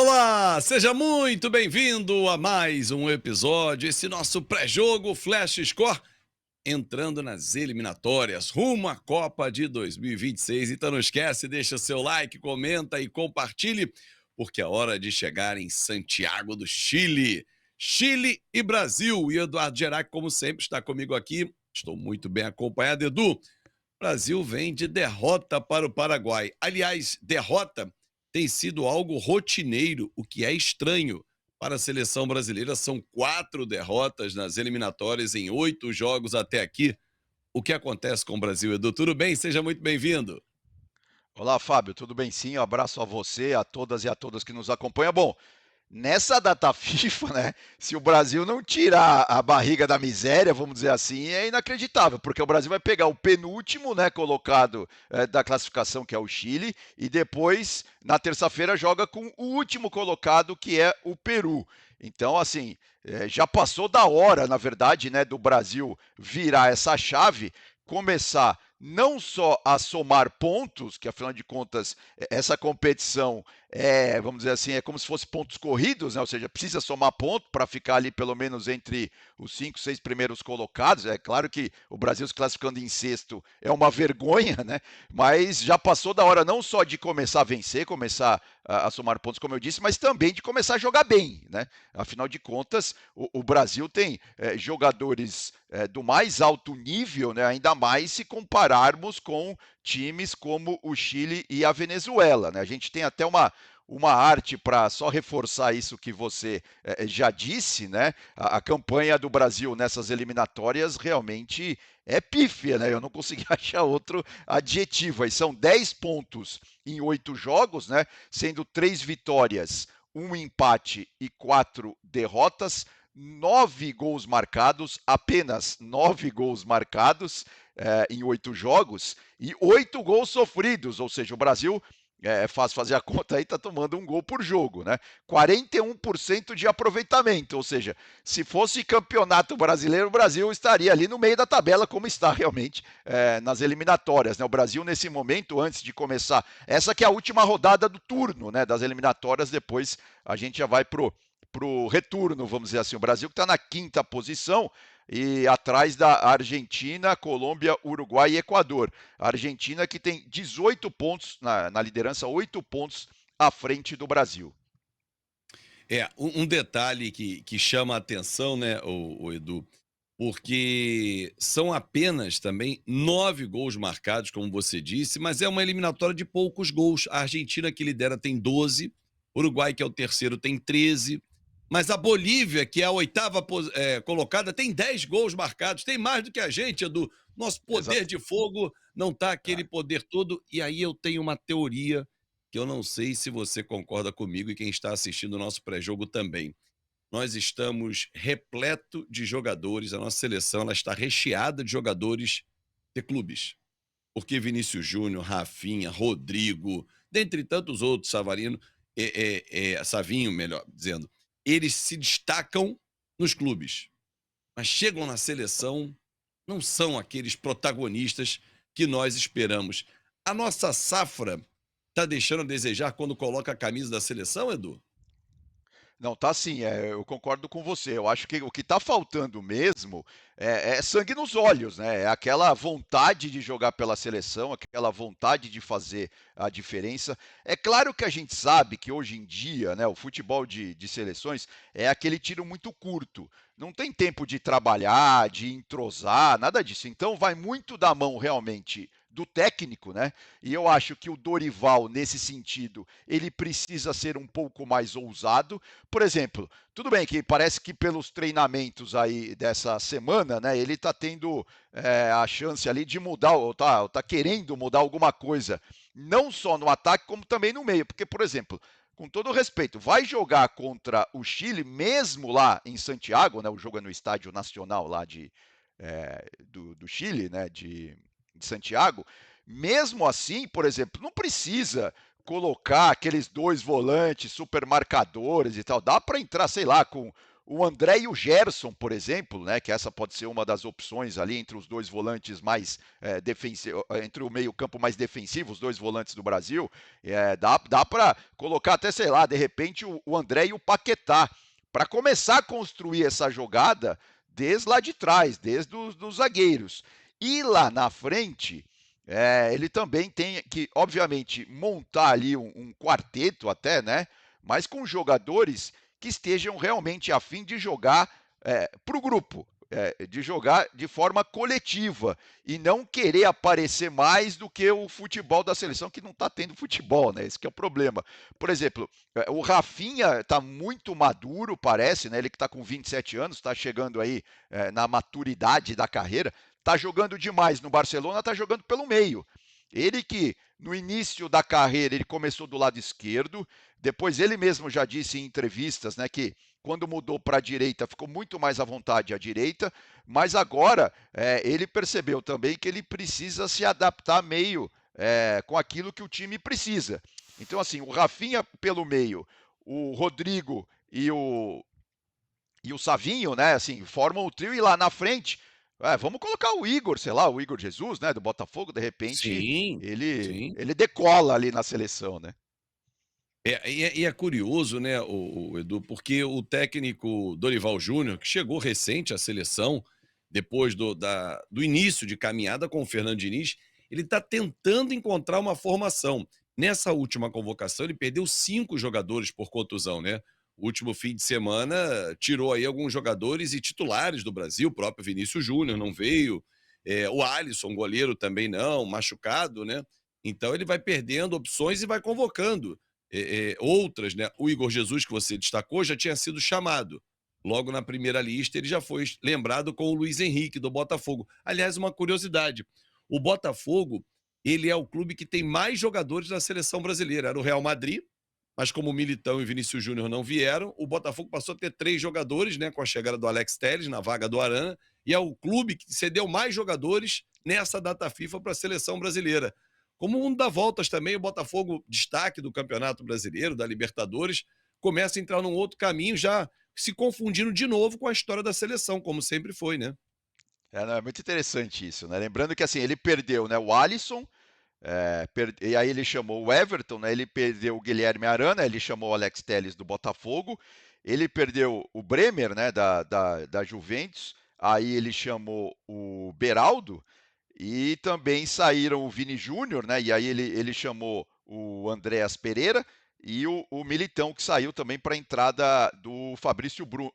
Olá, seja muito bem-vindo a mais um episódio, esse nosso pré-jogo Flash Score, entrando nas eliminatórias, rumo à Copa de 2026. Então não esquece, deixa seu like, comenta e compartilhe, porque é hora de chegar em Santiago do Chile. Chile e Brasil. E Eduardo Gerac, como sempre, está comigo aqui. Estou muito bem acompanhado. Edu, Brasil vem de derrota para o Paraguai. Aliás, derrota tem sido algo rotineiro, o que é estranho para a seleção brasileira. São 4 derrotas nas eliminatórias em 8 jogos até aqui. O que acontece com o Brasil, Edu? Tudo bem? Seja muito bem-vindo. Olá, Fábio, tudo bem? Sim, um abraço a você, a todas e a todos que nos acompanham. Bom, nessa data FIFA, né, se o Brasil não tirar a barriga da miséria, vamos dizer assim, é inacreditável, porque o Brasil vai pegar o penúltimo, né, colocado da classificação, que é o Chile, e depois, na terça-feira, joga com o último colocado, que é o Peru. Então, assim, já passou da hora, na verdade, né, do Brasil virar essa chave, começar não só a somar pontos, que afinal de contas essa competição vamos dizer assim, é como se fosse pontos corridos, né? Ou seja, precisa somar ponto para ficar ali pelo menos entre os 5, 6 primeiros colocados. É claro que o Brasil se classificando em sexto é uma vergonha, né? Mas já passou da hora não só de começar a vencer, começar a somar pontos, como eu disse, mas também de começar a jogar bem, né? Afinal de contas, o Brasil tem jogadores do mais alto nível, né? Ainda mais se compararmos com times como o Chile e a Venezuela, né? A gente tem até uma arte para só reforçar isso que você já disse, né? A campanha do Brasil nessas eliminatórias realmente é pífia, né? Eu não consegui achar outro adjetivo. Aí são 10 pontos em 8 jogos, né? Sendo 3 vitórias, um empate e 4 derrotas. 9 gols marcados, apenas 9 gols marcados em 8 jogos e 8 gols sofridos, ou seja, o Brasil é fácil fazer a conta aí, tá tomando um gol por jogo, né? 41% de aproveitamento, ou seja, se fosse campeonato brasileiro, o Brasil estaria ali no meio da tabela, como está realmente nas eliminatórias, né? O Brasil, nesse momento, antes de começar, essa que é a última rodada do turno, né? Das eliminatórias, depois a gente já vai pro retorno, vamos dizer assim. O Brasil que está na quinta posição e atrás da Argentina, Colômbia, Uruguai e Equador. A Argentina que tem 18 pontos na liderança, 8 pontos à frente do Brasil. Um detalhe que chama a atenção, né, o Edu, porque são apenas também 9 gols marcados, como você disse, mas é uma eliminatória de poucos gols. A Argentina, que lidera, tem 12, o Uruguai, que é o terceiro, tem 13, mas a Bolívia, que é a oitava colocada, tem 10 gols marcados, tem mais do que a gente, Edu. Nosso poder Exato. de fogo não está aquele É. poder todo, e aí eu tenho uma teoria que eu não sei se você concorda comigo e quem está assistindo o nosso pré-jogo também. Nós estamos repleto de jogadores, a nossa seleção ela está recheada de jogadores de clubes. Porque Vinícius Júnior, Rafinha, Rodrigo, dentre tantos outros, Savarino, Savinho, melhor dizendo, eles se destacam nos clubes, mas chegam na seleção, não são aqueles protagonistas que nós esperamos. A nossa safra está deixando a desejar quando coloca a camisa da seleção, Edu? Não, tá sim, eu concordo com você. Eu acho que o que está faltando mesmo é sangue nos olhos, né? É aquela vontade de jogar pela seleção, aquela vontade de fazer a diferença. É claro que a gente sabe que hoje em dia, né, o futebol de seleções é aquele tiro muito curto. Não tem tempo de trabalhar, de entrosar, nada disso. Então vai muito da mão realmente do técnico, né? E eu acho que o Dorival, nesse sentido, ele precisa ser um pouco mais ousado. Por exemplo, tudo bem que parece que pelos treinamentos aí dessa semana, né, ele está tendo a chance ali de mudar, ou tá querendo mudar alguma coisa, não só no ataque, como também no meio. Porque, por exemplo, com todo respeito, vai jogar contra o Chile, mesmo lá em Santiago, né, o jogo é no Estádio Nacional lá do Chile, né, de Santiago, mesmo assim, por exemplo, não precisa colocar aqueles dois volantes super marcadores e tal. Dá para entrar, sei lá, com o André e o Gerson, por exemplo, né, que essa pode ser uma das opções ali entre os dois volantes mais defensivos, entre o meio-campo mais defensivo, os dois volantes do Brasil, dá para colocar até, sei lá, de repente o André e o Paquetá, para começar a construir essa jogada desde lá de trás, desde os dos zagueiros. E lá na frente, ele também tem que, obviamente, montar ali um quarteto até, né? Mas com jogadores que estejam realmente a fim de jogar para o grupo, de jogar de forma coletiva e não querer aparecer mais do que o futebol da seleção, que não está tendo futebol, né? Esse que é o problema. Por exemplo, o Rafinha está muito maduro, parece, né? Ele que está com 27 anos, está chegando aí na maturidade da carreira, está jogando demais no Barcelona, está jogando pelo meio. Ele que no início da carreira ele começou do lado esquerdo, depois ele mesmo já disse em entrevistas, né, que quando mudou para a direita ficou muito mais à vontade à direita, mas agora ele percebeu também que ele precisa se adaptar meio com aquilo que o time precisa. Então assim, o Rafinha pelo meio, o Rodrigo e o Savinho, né, assim, formam o trio e lá na frente, vamos colocar o Igor, sei lá, o Igor Jesus, né, do Botafogo, de repente Sim, ele, sim. ele decola ali na seleção, né? E é curioso, né, o Edu, porque o técnico Dorival Júnior, que chegou recente à seleção, depois do início de caminhada com o Fernando Diniz, ele está tentando encontrar uma formação. Nessa última convocação, ele perdeu 5 jogadores por contusão, né? O último fim de semana tirou aí alguns jogadores e titulares do Brasil, o próprio Vinícius Júnior não veio, o Alisson, goleiro, também não, machucado, né? Então ele vai perdendo opções e vai convocando outras, né? O Igor Jesus, que você destacou, já tinha sido chamado. Logo na primeira lista, ele já foi lembrado com o Luiz Henrique, do Botafogo. Aliás, uma curiosidade: o Botafogo, ele é o clube que tem mais jogadores na seleção brasileira. Era o Real Madrid, mas como o Militão e Vinícius Júnior não vieram, o Botafogo passou a ter 3 jogadores, né, com a chegada do Alex Telles na vaga do Arana, e é o clube que cedeu mais jogadores nessa data FIFA para a seleção brasileira. Como o mundo dá voltas também, o Botafogo, destaque do Campeonato Brasileiro, da Libertadores, começa a entrar num outro caminho, já se confundindo de novo com a história da seleção, como sempre foi, né? Não, é muito interessante isso, né? Lembrando que assim, ele perdeu, né, o Alisson, e aí ele chamou o Everton, né? Ele perdeu o Guilherme Arana, ele chamou o Alex Telles do Botafogo, ele perdeu o Bremer, né, da Juventus, aí ele chamou o Beraldo, e também saíram o Vini Júnior, né? E aí ele chamou o Andréas Pereira e o Militão, que saiu também para a entrada do Fabrício Bruno,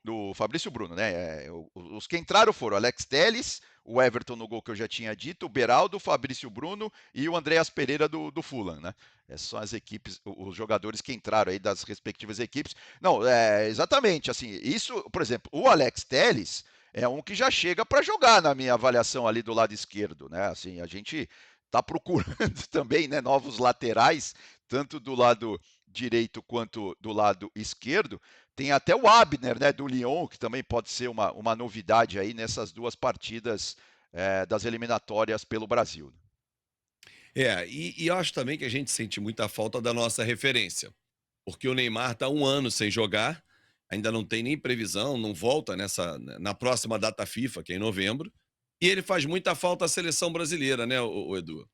né? Os que entraram foram Alex Telles, o Everton no gol que eu já tinha dito, o Beraldo, o Fabrício Bruno e o Andréas Pereira do Fulham, né? Essas são as equipes, os jogadores que entraram aí das respectivas equipes. Não, exatamente, assim, isso, por exemplo, o Alex Telles é um que já chega para jogar na minha avaliação ali do lado esquerdo, né? Assim, a gente está procurando também, né, novos laterais, tanto do lado direito quanto do lado esquerdo. Tem até o Abner, né, do Lyon, que também pode ser uma novidade aí nessas duas partidas das eliminatórias pelo Brasil. E eu acho também que a gente sente muita falta da nossa referência, porque o Neymar está 1 ano sem jogar, ainda não tem nem previsão, não volta na próxima data FIFA, que é em novembro, e ele faz muita falta à seleção brasileira, né, o Edu?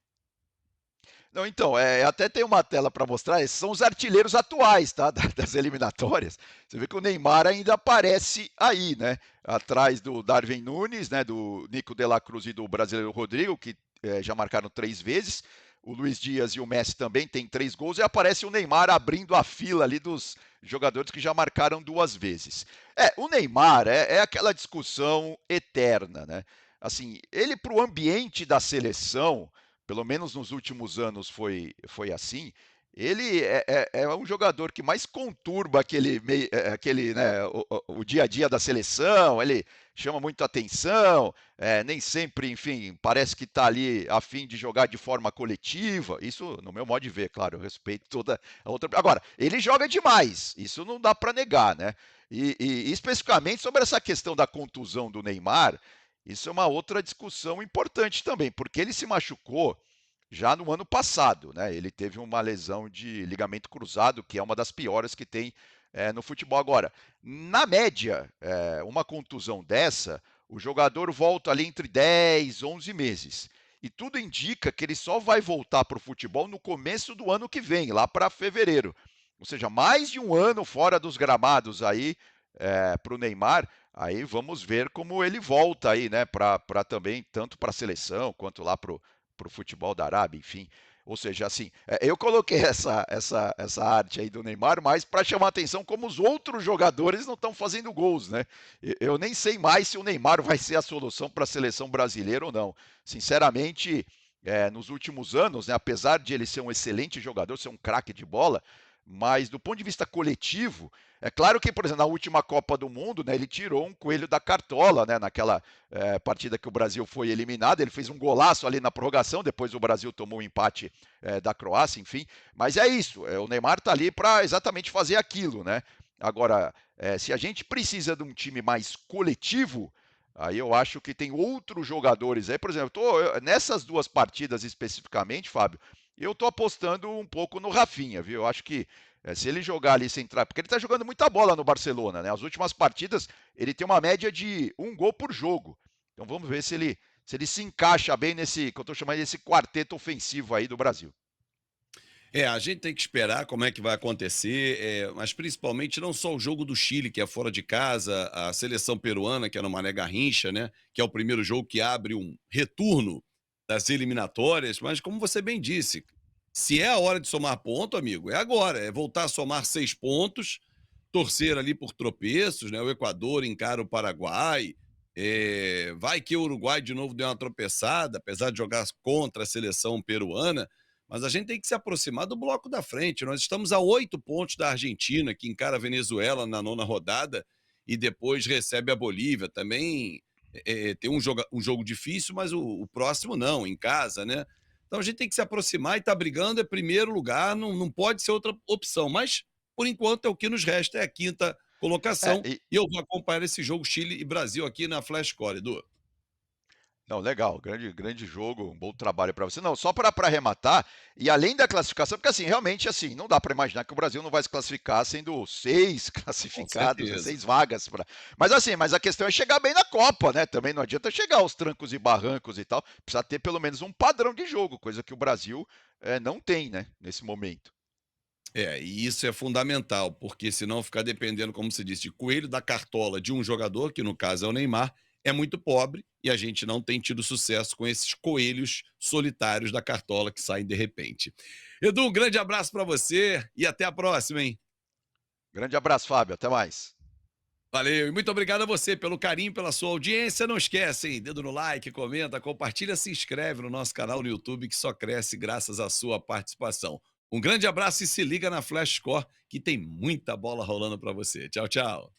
Não, então, até tem uma tela para mostrar, esses são os artilheiros atuais, tá, das eliminatórias. Você vê que o Neymar ainda aparece aí, né, atrás do Darwin Nunes, né, do Nico de la Cruz e do brasileiro Rodrigo, que já marcaram 3 vezes. O Luiz Dias e o Messi também têm 3 gols, e aparece o Neymar abrindo a fila ali dos jogadores que já marcaram 2 vezes. O Neymar é aquela discussão eterna, né? Assim, ele para o ambiente da seleção, pelo menos nos últimos anos foi assim. Ele é um jogador que mais conturba aquele né, o dia a dia da seleção, ele chama muito atenção, nem sempre, enfim, parece que está ali a fim de jogar de forma coletiva. Isso, no meu modo de ver, claro, eu respeito toda a outra. Agora, ele joga demais, isso não dá para negar, né? E especificamente sobre essa questão da contusão do Neymar, isso é uma outra discussão importante também, porque ele se machucou já no ano passado, né? Ele teve uma lesão de ligamento cruzado, que é uma das piores que tem no futebol. Agora, na média, uma contusão dessa, o jogador volta ali entre 10, 11 meses. E tudo indica que ele só vai voltar para o futebol no começo do ano que vem, lá para fevereiro. Ou seja, mais de um ano fora dos gramados aí, para o Neymar. Aí vamos ver como ele volta aí, né? Para também, tanto para a seleção quanto lá para o futebol da Arábia, enfim. Ou seja, assim, eu coloquei essa arte aí do Neymar mais para chamar a atenção como os outros jogadores não estão fazendo gols, né? Eu nem sei mais se o Neymar vai ser a solução para a seleção brasileira ou não. Sinceramente, nos últimos anos, né, apesar de ele ser um excelente jogador, ser um craque de bola, mas do ponto de vista coletivo, é claro que, por exemplo, na última Copa do Mundo, né, ele tirou um coelho da cartola, né, naquela partida que o Brasil foi eliminado. Ele fez um golaço ali na prorrogação, depois o Brasil tomou um empate da Croácia, enfim. Mas é isso, o Neymar está ali para exatamente fazer aquilo, né? Agora, se a gente precisa de um time mais coletivo, aí eu acho que tem outros jogadores aí, por exemplo, nessas duas partidas especificamente, Fábio, eu tô apostando um pouco no Rafinha, viu? Eu acho que se ele jogar ali central, porque ele tá jogando muita bola no Barcelona, né? As últimas partidas ele tem uma média de um gol por jogo. Então vamos ver se ele se encaixa bem nesse, que eu tô chamando desse quarteto ofensivo aí do Brasil. A gente tem que esperar como é que vai acontecer, mas principalmente não só o jogo do Chile, que é fora de casa, a seleção peruana, que é no Mané Garrincha, né? Que é o primeiro jogo que abre um retorno das eliminatórias, mas como você bem disse, se é a hora de somar ponto, amigo, é agora, é voltar a somar 6 pontos, torcer ali por tropeços, né? O Equador encara o Paraguai, vai que o Uruguai de novo deu uma tropeçada, apesar de jogar contra a seleção peruana, mas a gente tem que se aproximar do bloco da frente. Nós estamos a 8 pontos da Argentina, que encara a Venezuela na nona rodada e depois recebe a Bolívia. Também tem um jogo difícil, mas o próximo não, em casa, né? Então a gente tem que se aproximar e tá brigando é primeiro lugar, não pode ser outra opção. Mas, por enquanto, é o que nos resta, é a quinta É, colocação. e, E eu vou acompanhar esse jogo Chile e Brasil aqui na Flash Score, Edu. Não, legal, grande jogo, um bom trabalho para você. Não, só para arrematar, e além da classificação, porque assim, realmente assim, não dá para imaginar que o Brasil não vai se classificar sendo seis Com classificados, né, certeza. seis vagas para. Mas assim, mas a questão é chegar bem na Copa, né? Também não adianta chegar aos trancos e barrancos e tal. Precisa ter pelo menos um padrão de jogo, coisa que o Brasil não tem, né, nesse momento. E isso é fundamental, porque senão ficar dependendo, como você disse, de coelho da cartola de um jogador, que no caso é o Neymar, é muito pobre e a gente não tem tido sucesso com esses coelhos solitários da cartola que saem de repente. Edu, um grande abraço para você e até a próxima, hein? Grande abraço, Fábio, até mais. Valeu, e muito obrigado a você pelo carinho, pela sua audiência. Não esquece, hein? Dedo no like, comenta, compartilha, se inscreve no nosso canal no YouTube, que só cresce graças à sua participação. Um grande abraço e se liga na Flash Score, que tem muita bola rolando para você. Tchau, tchau.